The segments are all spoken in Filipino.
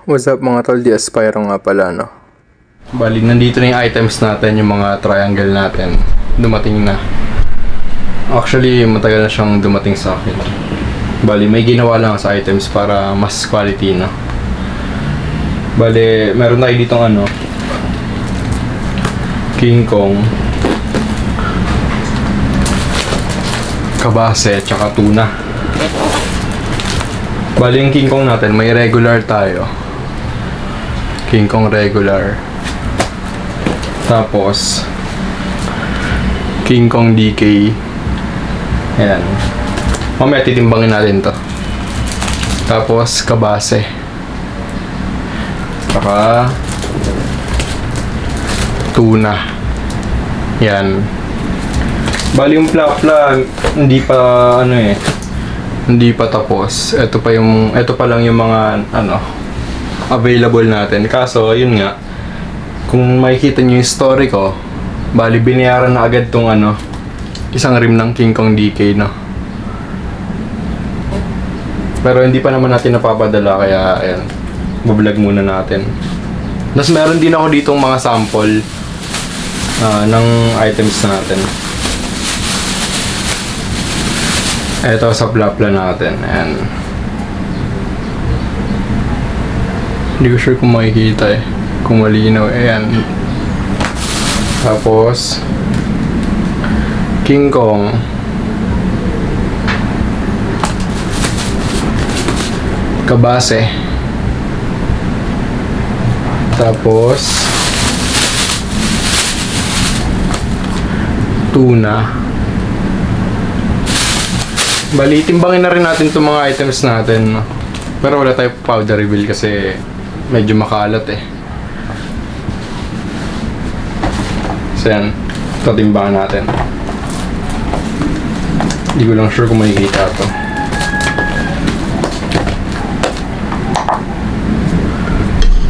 What's up mga tol, di Aspire nga pala no. Bali, nandito na yung items natin, yung mga triangle natin. Dumating na. Actually, matagal na siyang dumating sa akin. Bali, may ginawa lang sa items para mas quality na. Bali, meron tayo ditong King Kong, kabase, tsaka tuna. Bali, yung King Kong natin, may regular tayo. King Kong regular. Tapos King Kong DK. Ayan. Mamaya titimbangin natin to. Tapos kabase. Saka tuna. Yan. Bali yung plapla hindi pa hindi pa tapos. Ito pa lang yung mga available natin. Kaso yun nga, kung makikita nyo yung story ko, bali binayaran na agad tong isang rim ng King Kong DK, no? Pero hindi pa naman natin napapadala, kaya ayan, bablog muna natin. Tapos meron din ako ditong mga sample ng items natin. Ito sa plapla natin, ayan. Hindi ko sure kung makikita kung malinaw, ayan. Tapos King Kong, kabase, tapos tuna. Bali, timbangin na rin natin itong mga items natin, no? Pero wala tayo powder reveal kasi medyo makalat So yan, tatimbangan natin. Hindi ko lang sure kung makikita to.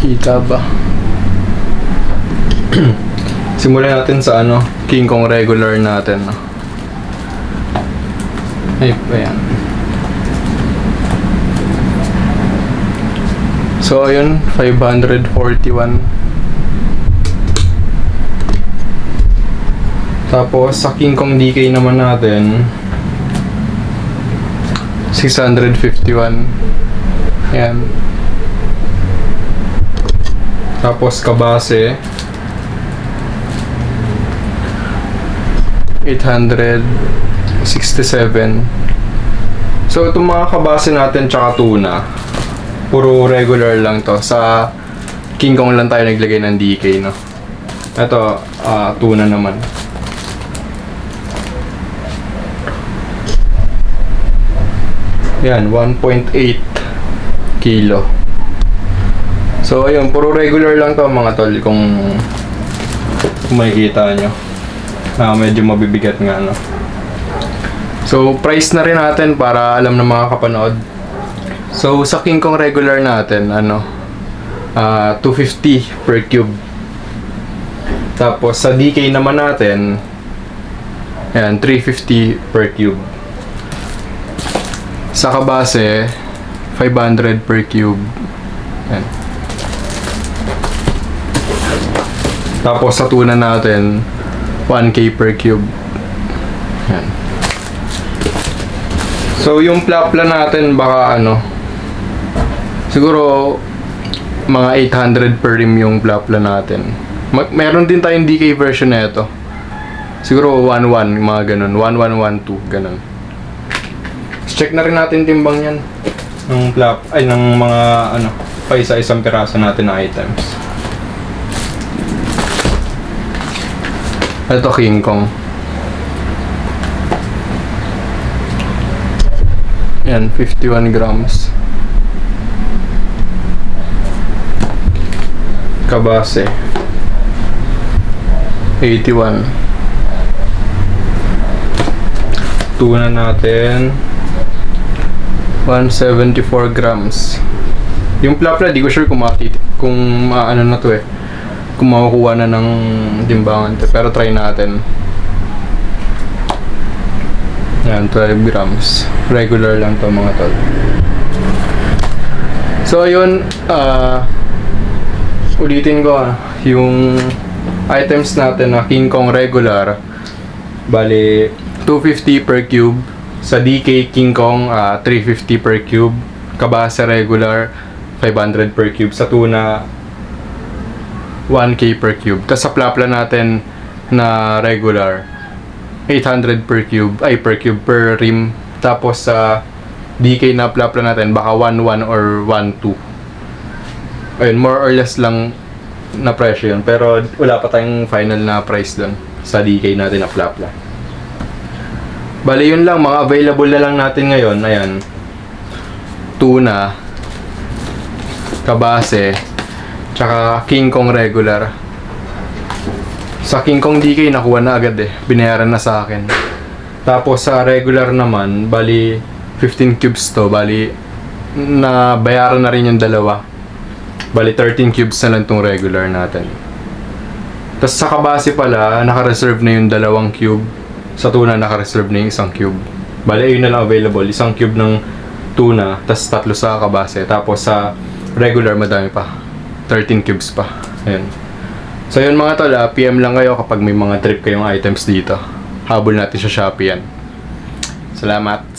Kita ba? Simulan natin sa King Kong regular natin, no? Ay, ayan. So ayun, 541. Tapos sa King Kong DK naman natin 651. Ayan. Tapos kabase 867. So itong mga kabase natin tsaka tuna, puro regular lang to. Sa King Kong lang tayo naglagay ng DK, no? Ito, tuna naman. Yan, 1.8 kilo. So ayun, puro regular lang to mga tol, kung makikita nyo. Medyo mabibigat nga, no? So price na rin natin para alam ng mga kapanood. So sa King Kong regular natin, 250 per cube. Tapos sa DK naman natin, ayan, 350 per cube. Sa kabase, 500 per cube. Ayan. Tapos sa tuna natin, 1K per cube. Ayan. So yung plapla natin baka siguro mga 800 per rim yung plapla natin. Meron din tayong DK version na ito. Siguro 11 mga ganun, 1112 ganun. Check na rin natin timbang yan ng mga pa isa-isang piraso natin na items. Ito King Kong. Yan, 51 grams. Kabase 81. Tuna natin 174 grams. Yung plapla, di ko sure kung na to kung makukuha na ng timbangan to. Pero try natin. Yan, 12 grams. Regular lang to mga tol. So ayun, ulitin ko yung items natin na King Kong regular. Bali, 250 per cube. Sa DK King Kong, 350 per cube. Kabase regular, 500 per cube. Sa tuna, 1K per cube. Tapos sa plapla natin na regular, 800 per cube. Ay, per cube, per rim. Tapos sa DK na plapla natin, baka 1.1 or 1.2. Ayun, more or less lang na presyo yun. Pero wala pa tayong final na price doon sa DK natin na plapla. Bali yun lang, mga available na lang natin ngayon. Ayan, tuna, kabase, tsaka King Kong regular. Sa King Kong DK nakuha na agad binayaran na sa akin. Tapos sa regular naman, bali 15 cubes to, bali nabayaran na rin yung dalawa. Bali 13 cubes na lang tong regular natin. Tapos sa kabase pala, naka-reserve na yung 2 cube. Sa tuna, naka-reserve na yung 1 cube. Bali, ayun na lang available. 1 cube ng tuna, tapos 3 sa kabase. Tapos sa regular, madami pa. 13 cubes pa. Ayun. So yun mga tol, PM lang kayo kapag may mga trip kayong items dito. Habol natin sa Shopee yan. Salamat.